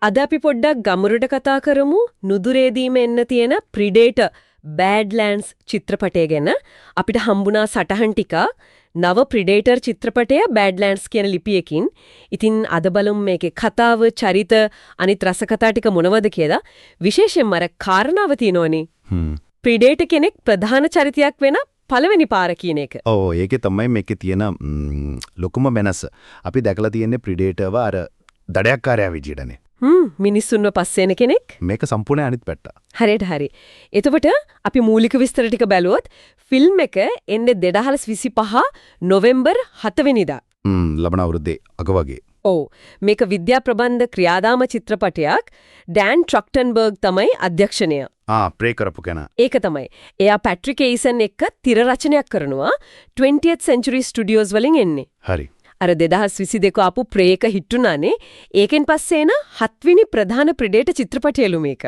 අද අපි පොඩ්ඩක් ගමුරට කතා කරමු නුදුරේදීම එන්න තියෙන ප්‍රිඩේටර් බෑඩ්ලෑන්ඩ්ස් චිත්‍රපටය ගැන. අපිට හම්බුණා සටහන් ටික නව ප්‍රිඩේටර් චිත්‍රපටය බෑඩ්ලෑන්ඩ්ස් කියන ලිපියකින්. ඉතින් අද බලමු මේකේ කතාව, චරිත, අනිත් රසකතා ටික මොනවද කියලා. විශේෂයෙන්ම අර කාරණාව තියෙනවනේ. ප්‍රිඩේටර් කෙනෙක් ප්‍රධාන චරිතයක් වෙන පළවෙනි පාර කියන එක. ඔව් ඒකේ තමයි මේකේ තියෙන ලොකුම වෙනස. අපි දැකලා තියෙන්නේ ප්‍රිඩේටර්ව අර දඩයක්කාරයා විදියටනේ. මිනිස්සුන්ව පස්සෙන කෙනෙක්. මේක සම්පූර්ණ අනිත් පැත්ත. හරියට හරි. එතකොට අපි මූලික විස්තර ටික බැලුවොත් ෆිල්ම් එක එන්නේ 2025 නොවැම්බර් 7 වෙනිදා. ලබන අවුරුද්දේ අග වගේ. ඔව්. මේක විද්‍යා ප්‍රබන්ධ ක්‍රියාදාම චිත්‍රපටයක්. ඩෑන් ට්‍රක්ටන්බර්ග් තමයි අධ්‍යක්ෂණය. ප්‍රේ කරපු කෙනා. ඒක තමයි. එයා පැට්‍රික් ඒසන් එක්ක තිර රචනයක් කරනවා 20th Century Studios වලින් එන්නේ. හරි. අර 2022 ආපු ප්‍රේක හිටුණානේ. ඒකෙන් පස්සේ එන 7 වෙනි ප්‍රධාන ප්‍රිඩේටර් චිත්‍රපටයලු මේක.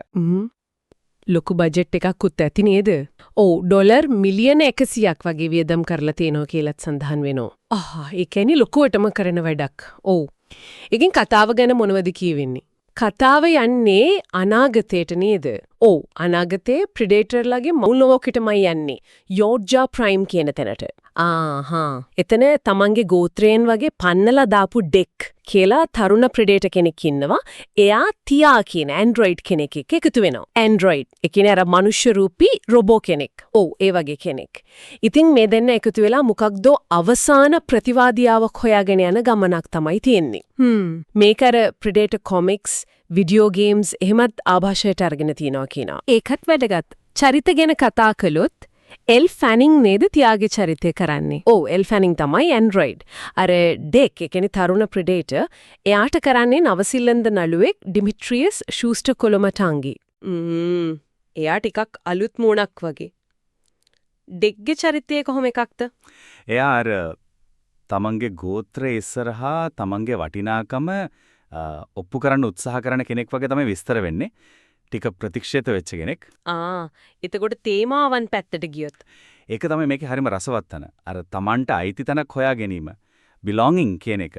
ලොකු බජට් එකක් උත් ඇති නේද? ඔව් ඩොලර් මිලියන 100ක් වගේ වියදම් කරලා තියෙනවා කියලාත් සඳහන් වෙනවා. ඒ කියන්නේ ලොකුවටම කරන වැඩක්. ඔව්. ඒකෙන් කතාව ගැන මොනවද කියවෙන්නේ? කතාව යන්නේ අනාගතයට නේද? ඔව් අනාගතේ ප්‍රිඩේටර්ලාගේ මවුලෝකෙටමයි යන්නේ. යෝර්ජා ප්‍රයිම් කියන තැනට. එතන තමන්ගේ ගෝත්‍රයෙන් වගේ පන්නලා දාපු ඩෙක් කියලා තරුණ ප්‍රිඩේටර් කෙනෙක් ඉන්නවා. එයා තියා කියන ඇන්ඩ්‍රොයිඩ් කෙනෙක් එක්ක එකතු වෙනවා. ඇන්ඩ්‍රොයිඩ් ඒ කියන්නේ අර මනුෂ්‍ය රූපී රොබෝ කෙනෙක්. ඔව් ඒ වගේ කෙනෙක්. ඉතින් මේ දෙන්න එකතු වෙලා මොකක්ද අවසාන ප්‍රතිවාදියාවක් හොයාගෙන යන ගමනක් තමයි තියෙන්නේ. මේක අර ප්‍රිඩේටර් කොමික්ස්, විඩියෝ ගේම්ස් එහෙමත් ආభాෂයට අරගෙන තියනවා කියනවා. ඒකත් වැදගත්. චරිත ගැන කතා කළොත් එල් ෆැනිං නේද තියාගේ චරිතය කරන්නේ. ඔව් එල් ෆැනිං තමයි ඇන්ඩ්‍රොයිඩ්. අර ඩෙක් ඒ කියන්නේ තරුණ ප්‍රිඩේටර් එයාට කරන්නේ නවසිලන්ද නළුවෙක් ඩිමිට්‍රියස් ෂූස්ටර් කොලොමටාංගි. එයා ටිකක් අලුත් මූණක් වගේ. ඩෙක්ගේ චරිතය කොහොම එකක්ද? එයා අර තමන්ගේ ගෝත්‍රය ඉස්සරහා තමන්ගේ වටිනාකම ඔප්පු කරන්න උත්සාහ කරන කෙනෙක් වගේ තමයි විස්තර වෙන්නේ. ටික ප්‍රතික්ෂේප වෙච්ච කෙනෙක්. එතකොට තේමාවන් පැත්තට ගියොත්. ඒක තමයි මේකේ හරිම රසවත් තැන. අර තමන්ට අයිති තැනක් හොයා ගැනීම. belonging කියන එක.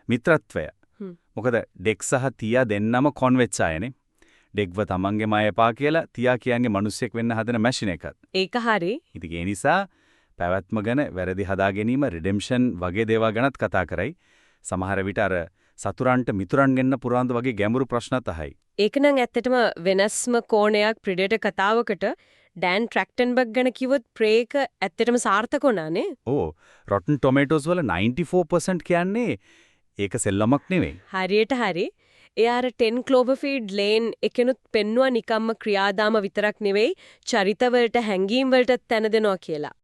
මිත්‍රත්වය. මොකද ඩෙක් සහ තියා දෙන්නම කොන් වෙච්ච අයනේ. ඩෙක්ව තමන්ගේම අයපා කියලා තියා කියන්නේ මිනිස්සෙක් වෙන්න හදන මැෂින් එකක්. ඒක හරි. ඉතින් ඒ නිසා පැවැත්ම ගැන වැරදි හදා ගැනීම රිඩෙම්පෂන් වගේ දේවල් ගැනත් කතා කරයි. සමහර විට අර සතුරන්ට මිතුරන් ගෙන්න පුරාන්ද වගේ ගැඹුරු ප්‍රශ්නත් අහයි. ඒක නම් ඇත්තටම වෙනස්ම කෝණයක් ප්‍රිඩේටර් කතාවකට ඩෑන් ට්‍රක්ටන්බර්ග් ගැන කිව්වොත් ප්‍රේක ඇත්තටම සාර්ථක වුණානේ. ඕ රොටන් ටොමේටෝස් වල 94% කියන්නේ ඒක සෙල්ලමක් නෙවෙයි. හරියට හරි. එයාර 10 ක්ලෝවර්ෆීල්ඩ් ලේන් එකනොත් පෙන්නවා නිකම්ම ක්‍රියාදාම විතරක් නෙවෙයි චරිතවලට හැංගීම් වලට තැන දෙනවා කියලා.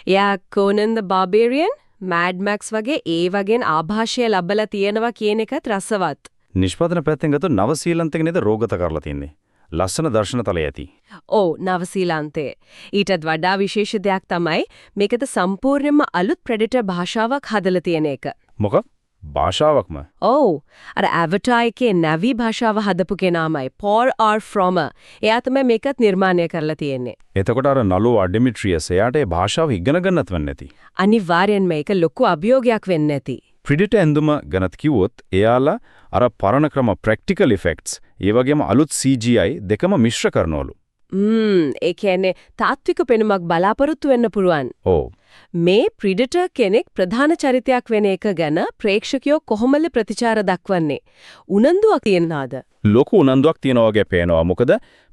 එයා කොනන් ද බාබේරියන් මෑඩ් මැක්ස් වගේ ඒ වගේන් ආభాෂය ලැබලා තියෙනවා කියන එකත් රසවත්. නිෂ්පාදන පැත්තෙන් ගත්තොත් නවසීලන්තේ නේද රෝගත කරලා තින්නේ. ලස්සන දර්ශන තලය ඇති. ඔව් නවසීලන්තේ. ඊටත් වඩා විශේෂ දෙයක් තමයි මේකද සම්පූර්ණයෙන්ම අලුත් ප්‍රෙඩේටර් භාෂාවක් හදලා තියෙන එක. මොකක්? භාෂාවක්ම? ඔව්. අර ඇවටාර් එකේ නැවි භාෂාව හදපු කෙනාමයි පෝල් ආර් ෆ්‍රොමර්. එයා තමයි මේකත් නිර්මාණය කරලා තියෙන්නේ. එතකොට අර නළුවා ඩිමිට්‍රියස් එයාට ඒ භාෂාව ඉගෙන ගන්නත් වෙන්නේ නැති. අනිවාර්යෙන් මේක ලොකු අභියෝගයක් වෙන්නේ නැති. ප්‍රිඩේටර් ඇඳුම ගැනත් කිව්වොත් එයාලා අර පරණ ක්‍රම ප්‍රැක්ටිකල් ඉෆෙක්ට්ස් ඒ වගේම අලුත් CGI දෙකම මිශ්‍ර කරනවලු. ඒ කියන්නේ තාත්වික පෙනුමක් බලාපොරොත්තු වෙන්න පුළුවන්. ඔව්. මේ ප්‍රිඩේටර් කෙනෙක් ප්‍රධාන චරිතයක් වෙන එක ගැන ප්‍රේක්ෂකයෝ කොහොමද ප්‍රතිචාර දක්වන්නේ? උනන්දුවක් තියනවාද? ලොකු උනන්දුවක් තියනවා වගේ පේනවා. මොකද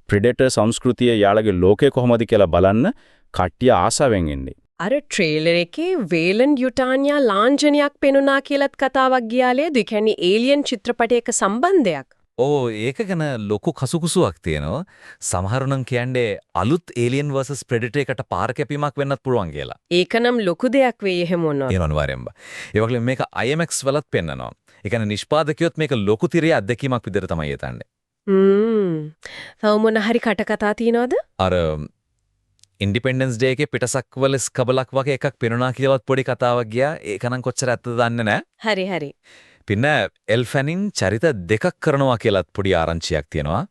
ප්‍රිඩේටර් සංස්කෘතිය යාළගේ ලෝකේ කොහොමද කියලා බලන්න කට්ටිය ආසාවෙන් ඉන්නේ. අර ට්‍රේලර් එකේ වේලන් යුටානියා ලාංඡනයක් පෙනුනා කියලාත් කතාවක් ගියාලේ. ඒ කියන්නේ ඒලියන් චිත්‍රපටයක සම්බන්ධයක්. ඒක ගැන ලොකු කසුකුසුවක් තියෙනවා. සමහරුනම් කියන්නේ අලුත් ඒලියන් vs ප්‍රෙඩේටර් එකට පාර කැපීමක් වෙන්නත් පුළුවන් කියලා. ඒකනම් ලොකු දෙයක් වෙයි එහෙම වුණොත්. ඒ අනිවාර්යෙන්ම. ඒ වගේම මේක IMAX වලත් පෙන්නනවා. ඒ කියන්නේ නිෂ්පාදකයොත් මේක ලොකු තිරයේ අත්දැකීමක් විදිහට තමයි හිතන්නේ. තව මොන හරි කටකතා තියනවද? අර ඉන්ඩිපෙන්ඩන්ස් ඩේ එකේ පිටසක්වල ස්කබලක් වගේ එකක් පෙනුණා කියලාවත් පොඩි කතාවක් ගියා. ඒකනම් කොච්චර ඇත්තද දන්නේ නැහැ. හරි හරි. පින්න එල් ෆැනින් චරිත දෙකක් කරනවා කියලාත් පොඩි ආරංචියක් තියෙනවා.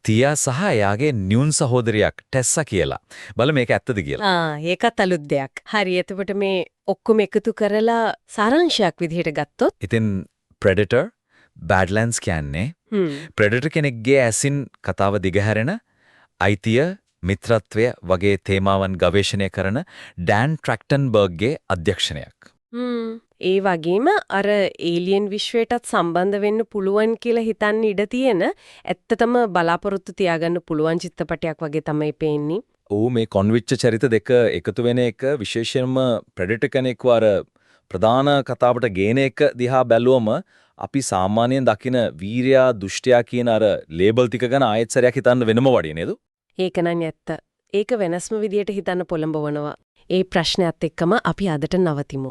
තියා සහ එයාගේ නියුන් සහෝදරියක් ටෙස්සා කියලා. බලමු මේක ඇත්තද කියලා. ඒකත් අලුත් දෙයක්. හරි එතකොට මේ ඔක්කොම එකතු කරලා සාරාංශයක් විදිහට ගත්තොත් ඉතින් ප්‍රෙඩේටර් බෑඩ්ලෑන්ඩ්ස් කියන්නේ ප්‍රෙඩටර් කෙනෙක්ගේ ඇසින් කතාව දිගහැරෙන අයිතිය මිත්‍රත්වය වගේ තේමාවන් ගවේෂණය කරන ඩෑන් ට්‍රැක්ටන්බර්ග්ගේ අධ්‍යක්ෂණයක්. ඒ වගේම අර ඒලියන් විශ්වයටත් සම්බන්ධ වෙන්න පුළුවන් කියලා හිතන්න ඉඩ තියෙන ඇත්තටම බලාපොරොත්තු තියාගන්න පුළුවන් චිත්‍රපටයක් වගේ තමයි පේන්නේ. මේ කොන්විච්ච චරිත දෙක එකතු වෙන එක විශේෂයෙන්ම ප්‍රෙඩටර් කෙනෙක්ව අර ප්‍රධාන කතාවට ගේන එක දිහා බැලුවම අපි සාමාන්‍යයෙන් දකින වීරයා දුෂ්ටයා කියන අර ලේබල් ටික ගැන ආයෙත් සැරයක් හිතන්න වෙනම වඩේ නේද? ඒක නම් ඇත්ත. ඒක වෙනස්ම විදියට හිතන්න පොළඹවනවා. ඒ ප්‍රශ්නයත් එක්කම අපි අදට නවතිමු.